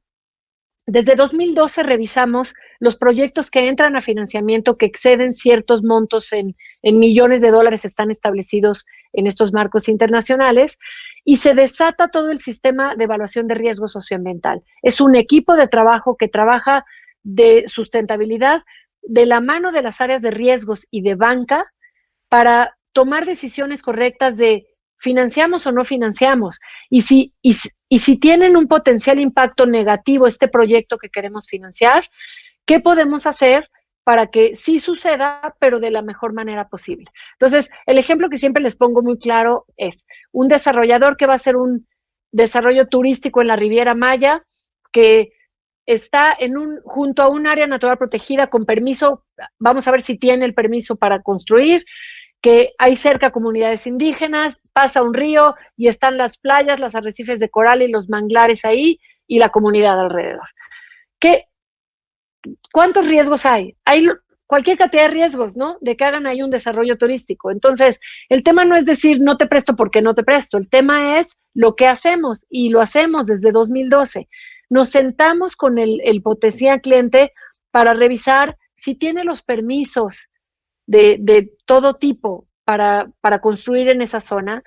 desde 2012 revisamos los proyectos que entran a financiamiento que exceden ciertos montos en millones de dólares, están establecidos en estos marcos internacionales, y se desata todo el sistema de evaluación de riesgo socioambiental. Es un equipo de trabajo que trabaja de sustentabilidad de la mano de las áreas de riesgos y de banca para tomar decisiones correctas de financiamos o no financiamos, y si tienen un potencial impacto negativo este proyecto que queremos financiar, ¿qué podemos hacer para que sí suceda, pero de la mejor manera posible? Entonces, el ejemplo que siempre les pongo muy claro es un desarrollador que va a hacer un desarrollo turístico en la Riviera Maya, que está junto a un área natural protegida con permiso, vamos a ver si tiene el permiso para construir, que hay cerca comunidades indígenas, pasa un río y están las playas, los arrecifes de coral y los manglares ahí y la comunidad alrededor. ¿Cuántos riesgos hay? Hay cualquier cantidad de riesgos, ¿no? De que hagan ahí un desarrollo turístico. Entonces, el tema no es decir no te presto porque no te presto, el tema es lo que hacemos y lo hacemos desde 2012. Nos sentamos con el potencial cliente para revisar si tiene los permisos de todo tipo para construir en esa zona.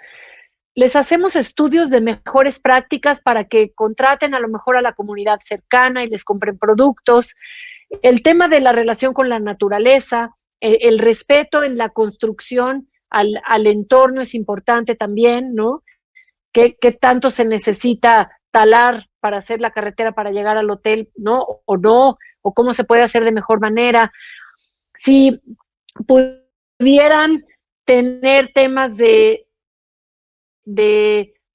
Les hacemos estudios de mejores prácticas para que contraten a lo mejor a la comunidad cercana y les compren productos. El tema de la relación con la naturaleza, el respeto en la construcción al entorno es importante también, ¿no? ¿Qué tanto se necesita talar para hacer la carretera para llegar al hotel, ¿no? O cómo se puede hacer de mejor manera. Si pudieran tener temas de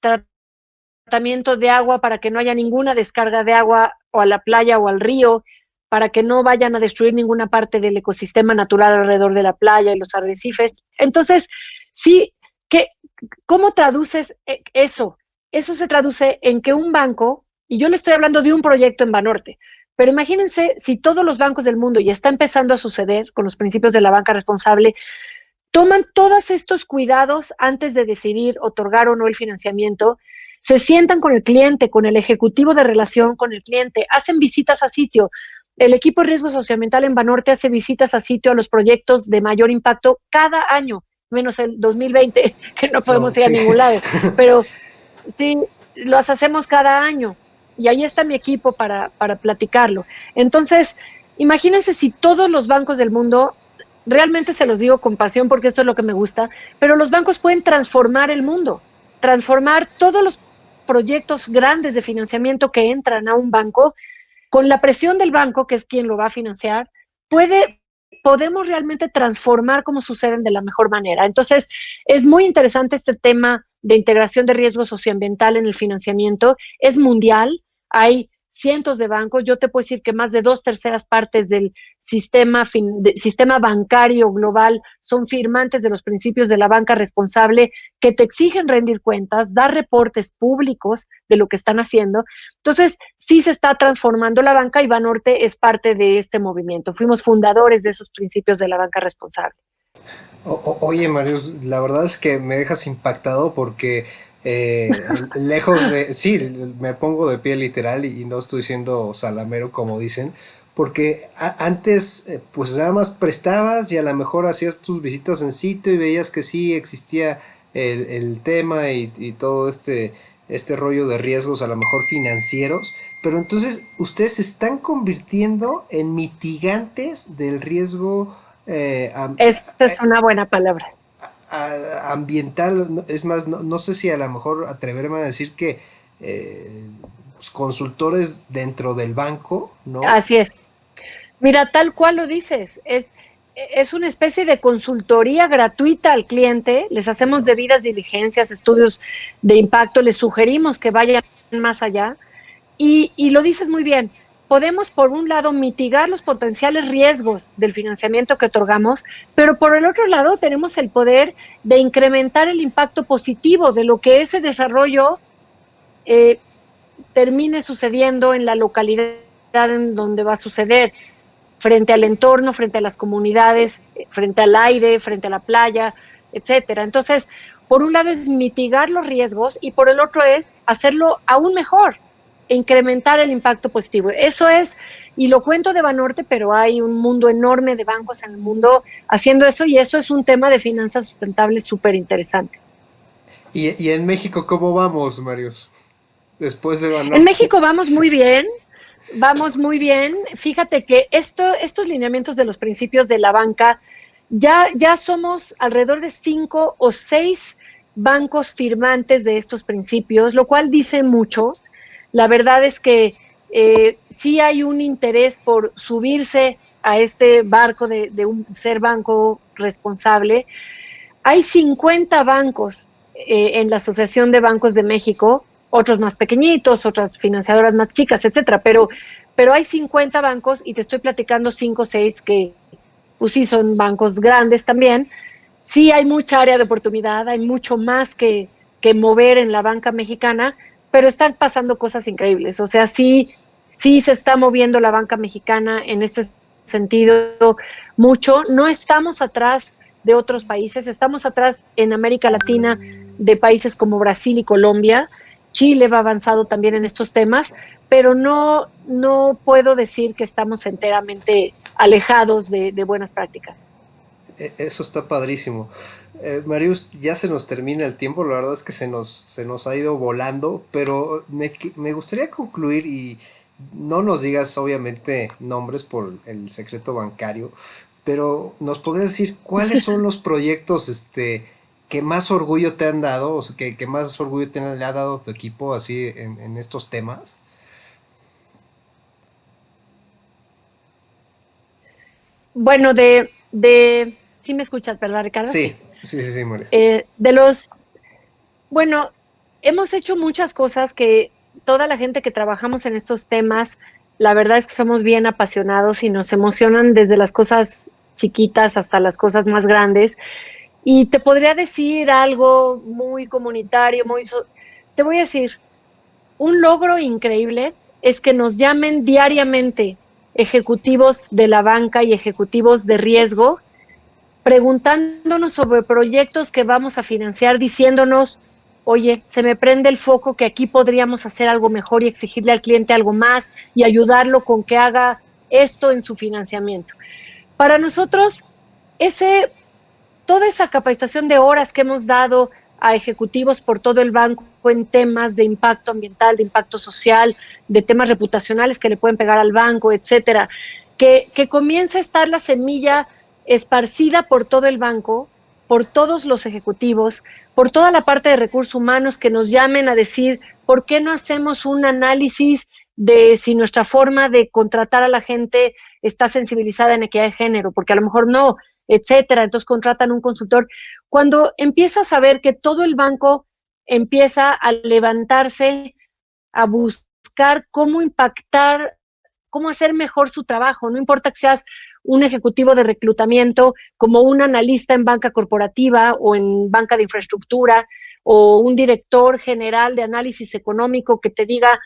tratamiento de agua para que no haya ninguna descarga de agua o a la playa o al río, para que no vayan a destruir ninguna parte del ecosistema natural alrededor de la playa y los arrecifes. Entonces, sí, ¿cómo traduces eso? Eso se traduce en que un banco, y yo le estoy hablando de un proyecto en Banorte, pero imagínense si todos los bancos del mundo, y está empezando a suceder con los principios de la banca responsable, toman todos estos cuidados antes de decidir otorgar o no el financiamiento, se sientan con el cliente, con el ejecutivo de relación con el cliente, hacen visitas a sitio. El equipo de riesgo socioambiental en Banorte hace visitas a sitio a los proyectos de mayor impacto cada año, menos el 2020, que no podemos ir a ningún lado. Pero Sí, las hacemos cada año y ahí está mi equipo para platicarlo. Entonces, imagínense si todos los bancos del mundo, realmente se los digo con pasión porque esto es lo que me gusta, pero los bancos pueden transformar el mundo, transformar todos los proyectos grandes de financiamiento que entran a un banco, con la presión del banco, que es quien lo va a financiar, podemos realmente transformar cómo suceden de la mejor manera. Entonces, es muy interesante este tema de integración de riesgo socioambiental en el financiamiento. Es mundial, hay cientos de bancos. Yo te puedo decir que más de 2/3 del sistema bancario global son firmantes de los principios de la banca responsable, que te exigen rendir cuentas, dar reportes públicos de lo que están haciendo. Entonces, sí se está transformando la banca y Banorte es parte de este movimiento. Fuimos fundadores de esos principios de la banca responsable. Oye, Mario, la verdad es que me dejas impactado porque lejos de... Sí, me pongo de pie literal y no estoy siendo salamero como dicen, porque antes pues nada más prestabas y a lo mejor hacías tus visitas en sitio y veías que sí existía el tema y todo este rollo de riesgos a lo mejor financieros, pero entonces ustedes se están convirtiendo en mitigantes del riesgo Esta es una buena palabra. Ambiental. Es más, no sé si a lo mejor atreverme a decir que pues, consultores dentro del banco, ¿no? Así es. Mira, tal cual lo dices, es una especie de consultoría gratuita al cliente, les hacemos debidas diligencias, estudios de impacto, les sugerimos que vayan más allá y lo dices muy bien. Podemos, por un lado, mitigar los potenciales riesgos del financiamiento que otorgamos, pero por el otro lado tenemos el poder de incrementar el impacto positivo de lo que ese desarrollo termine sucediendo en la localidad en donde va a suceder, frente al entorno, frente a las comunidades, frente al aire, frente a la playa, etcétera. Entonces, por un lado es mitigar los riesgos y por el otro es hacerlo aún mejor, incrementar el impacto positivo. Eso es, y lo cuento de Banorte, pero hay un mundo enorme de bancos en el mundo haciendo eso y eso es un tema de finanzas sustentables súper interesante. Y en México, ¿cómo vamos, Marius? Después de Banorte. En México vamos muy bien. Vamos muy bien. Fíjate que estos lineamientos de los principios de la banca, ya somos alrededor de 5 o 6 bancos firmantes de estos principios, lo cual dice mucho. La verdad es que sí hay un interés por subirse a este barco de ser banco responsable. Hay 50 bancos en la Asociación de Bancos de México, otros más pequeñitos, otras financiadoras más chicas, etcétera, pero hay 50 bancos y te estoy platicando 5 o 6 que pues sí son bancos grandes también. Sí hay mucha área de oportunidad, hay mucho más que mover en la banca mexicana, pero están pasando cosas increíbles. O sea, sí se está moviendo la banca mexicana en este sentido mucho. No estamos atrás de otros países, estamos atrás en América Latina de países como Brasil y Colombia. Chile va avanzado también en estos temas, pero no puedo decir que estamos enteramente alejados de buenas prácticas. Eso está padrísimo. Marius, ya se nos termina el tiempo, la verdad es que se nos ha ido volando, pero me gustaría concluir y no nos digas obviamente nombres por el secreto bancario, pero nos podrías decir cuáles son los proyectos que más orgullo te han dado, o sea, que más orgullo le ha dado tu equipo así en estos temas. Bueno, ¿sí me escuchas, verdad, Ricardo? Sí, Mauricio. Bueno, hemos hecho muchas cosas que toda la gente que trabajamos en estos temas, la verdad es que somos bien apasionados y nos emocionan desde las cosas chiquitas hasta las cosas más grandes. Y te podría decir algo muy comunitario, te voy a decir, un logro increíble es que nos llamen diariamente ejecutivos de la banca y ejecutivos de riesgo, preguntándonos sobre proyectos que vamos a financiar, diciéndonos, oye, se me prende el foco que aquí podríamos hacer algo mejor y exigirle al cliente algo más y ayudarlo con que haga esto en su financiamiento. Para nosotros, toda esa capacitación de horas que hemos dado a ejecutivos por todo el banco en temas de impacto ambiental, de impacto social, de temas reputacionales que le pueden pegar al banco, etcétera. Que comience a estar la semilla esparcida por todo el banco, por todos los ejecutivos, por toda la parte de recursos humanos que nos llamen a decir, ¿por qué no hacemos un análisis de si nuestra forma de contratar a la gente está sensibilizada en equidad de género? Porque a lo mejor no, etcétera. Entonces contratan un consultor. Cuando empiezas a ver que todo el banco empieza a levantarse, a buscar cómo impactar, cómo hacer mejor su trabajo. No importa que seas un ejecutivo de reclutamiento, como un analista en banca corporativa o en banca de infraestructura, o un director general de análisis económico que te diga,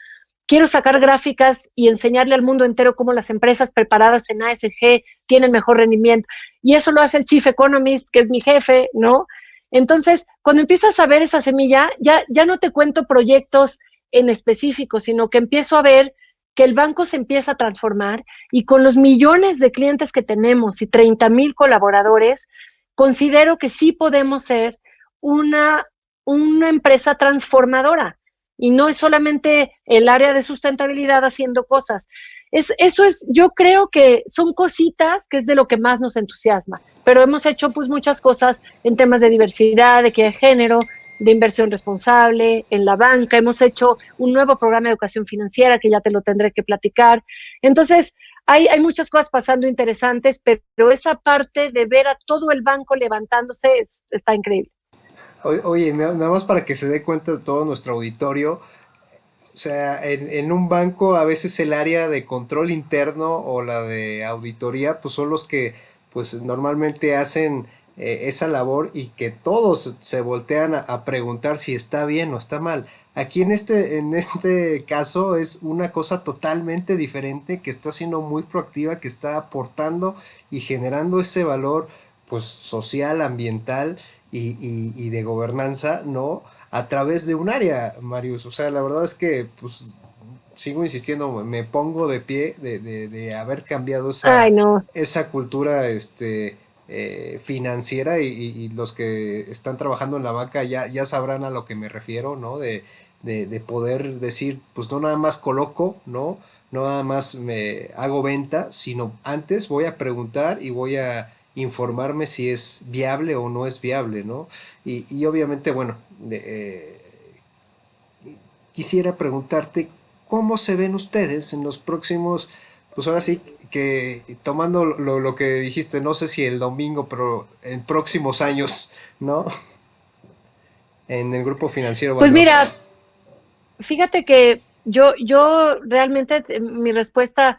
quiero sacar gráficas y enseñarle al mundo entero cómo las empresas preparadas en ASG tienen mejor rendimiento. Y eso lo hace el Chief Economist, que es mi jefe, ¿no? Entonces, cuando empiezas a ver esa semilla, ya no te cuento proyectos en específico, sino que empiezo a ver que el banco se empieza a transformar y con los millones de clientes que tenemos y 30,000 colaboradores, considero que sí podemos ser una, una empresa transformadora y no es solamente el área de sustentabilidad haciendo cosas. Eso es, yo creo que son cositas que es de lo que más nos entusiasma, pero hemos hecho pues muchas cosas en temas de diversidad, de equidad de género, de inversión responsable, en la banca, hemos hecho un nuevo programa de educación financiera que ya te lo tendré que platicar. Entonces, hay muchas cosas pasando interesantes, pero esa parte de ver a todo el banco levantándose está increíble. Oye, nada más para que se dé cuenta de todo nuestro auditorio, o sea, en un banco a veces el área de control interno o la de auditoría, pues son los que pues normalmente hacen esa labor y que todos se voltean a preguntar si está bien o está mal. Aquí en este caso es una cosa totalmente diferente que está siendo muy proactiva, que está aportando y generando ese valor pues social, ambiental y de gobernanza, ¿no? A través de un área, Marius. O sea, la verdad es que, pues, sigo insistiendo, me pongo de pie de haber cambiado Ay, no. esa cultura, financiera y los que están trabajando en la banca ya sabrán a lo que me refiero, ¿no? De poder decir, pues no nada más coloco, ¿no? No nada más me hago venta, sino antes voy a preguntar y voy a informarme si es viable o no es viable, ¿no? Y obviamente, bueno, quisiera preguntarte cómo se ven ustedes en los próximos, pues ahora sí que tomando lo que dijiste, no sé si el domingo, pero en próximos años, ¿no? En el grupo financiero Pues Banorte. mira, fíjate que yo realmente mi respuesta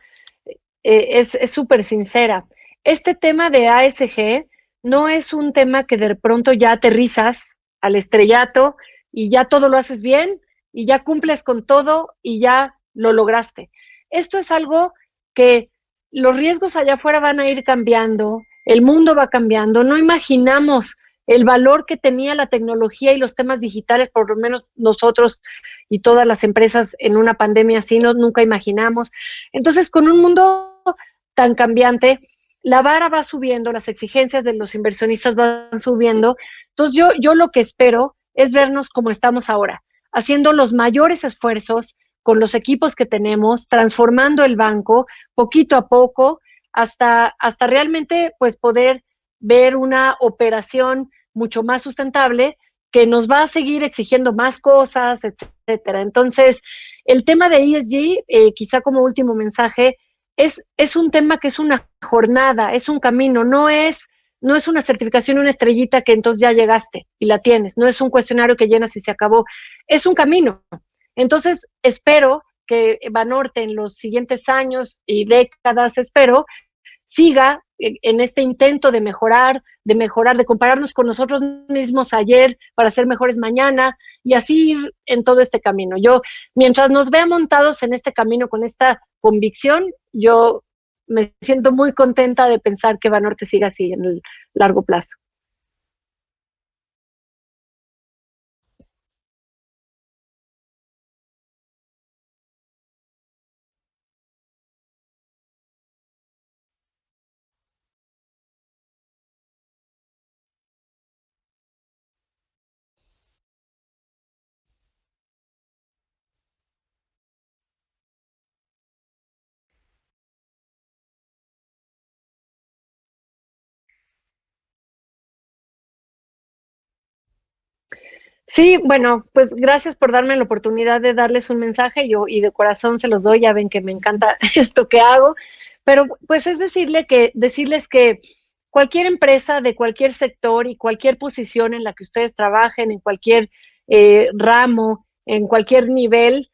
es súper sincera. Este tema de ASG no es un tema que de pronto ya aterrizas al estrellato y ya todo lo haces bien y ya cumples con todo y ya lo lograste. Esto es algo que los riesgos allá afuera van a ir cambiando, el mundo va cambiando, no imaginamos el valor que tenía la tecnología y los temas digitales, por lo menos nosotros y todas las empresas en una pandemia así, no, nunca imaginamos. Entonces, con un mundo tan cambiante, la vara va subiendo, las exigencias de los inversionistas van subiendo. Entonces, yo lo que espero es vernos como estamos ahora, haciendo los mayores esfuerzos con los equipos que tenemos, transformando el banco poquito a poco hasta realmente pues poder ver una operación mucho más sustentable que nos va a seguir exigiendo más cosas, etcétera. Entonces, el tema de ESG, quizá como último mensaje, es un tema que es una jornada, es un camino, no es una certificación, una estrellita que entonces ya llegaste y la tienes, no es un cuestionario que llenas y se acabó, es un camino. Entonces, espero que Banorte en los siguientes años y décadas, espero, siga en este intento de mejorar, de compararnos con nosotros mismos ayer para ser mejores mañana y así ir en todo este camino. Yo, mientras nos vea montados en este camino con esta convicción, yo me siento muy contenta de pensar que Banorte siga así en el largo plazo. Sí, bueno, pues gracias por darme la oportunidad de darles un mensaje yo, y de corazón se los doy, ya ven que me encanta esto que hago, pero pues es decirles que cualquier empresa de cualquier sector y cualquier posición en la que ustedes trabajen, en cualquier ramo, en cualquier nivel,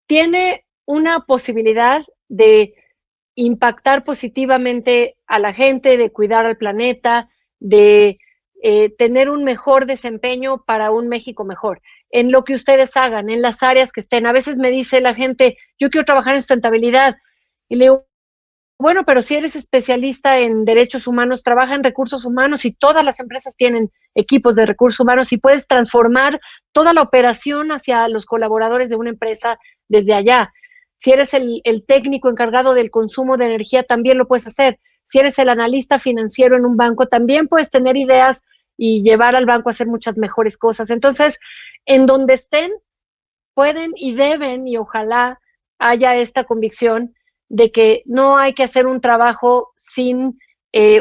tiene una posibilidad de impactar positivamente a la gente, de cuidar al planeta, de tener un mejor desempeño para un México mejor, en lo que ustedes hagan, en las áreas que estén. A veces me dice la gente, yo quiero trabajar en sustentabilidad, y le digo, bueno, pero si eres especialista en derechos humanos, trabaja en recursos humanos, y todas las empresas tienen equipos de recursos humanos y puedes transformar toda la operación hacia los colaboradores de una empresa desde allá. Si eres el técnico encargado del consumo de energía, también lo puedes hacer. Si eres el analista financiero en un banco, también puedes tener ideas y llevar al banco a hacer muchas mejores cosas. Entonces, en donde estén, pueden y deben, y ojalá haya esta convicción de que no hay que hacer un trabajo sin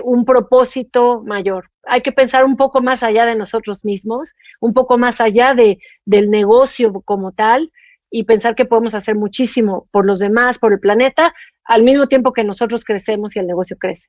un propósito mayor. Hay que pensar un poco más allá de nosotros mismos, un poco más allá del negocio como tal, y pensar que podemos hacer muchísimo por los demás, por el planeta, al mismo tiempo que nosotros crecemos y el negocio crece.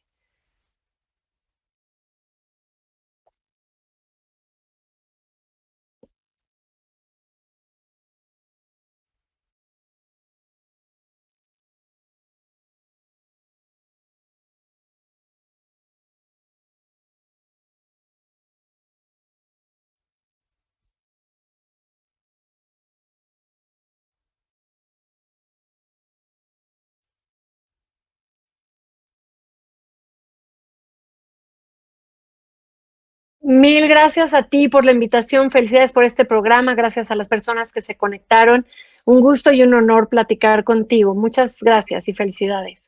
Mil gracias a ti por la invitación, felicidades por este programa, gracias a las personas que se conectaron. Un gusto y un honor platicar contigo. Muchas gracias y felicidades.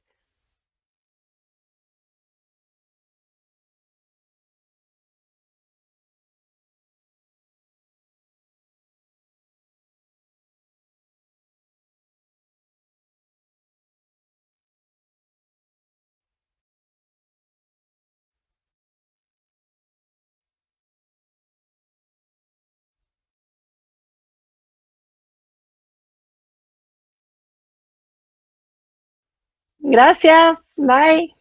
Gracias, bye.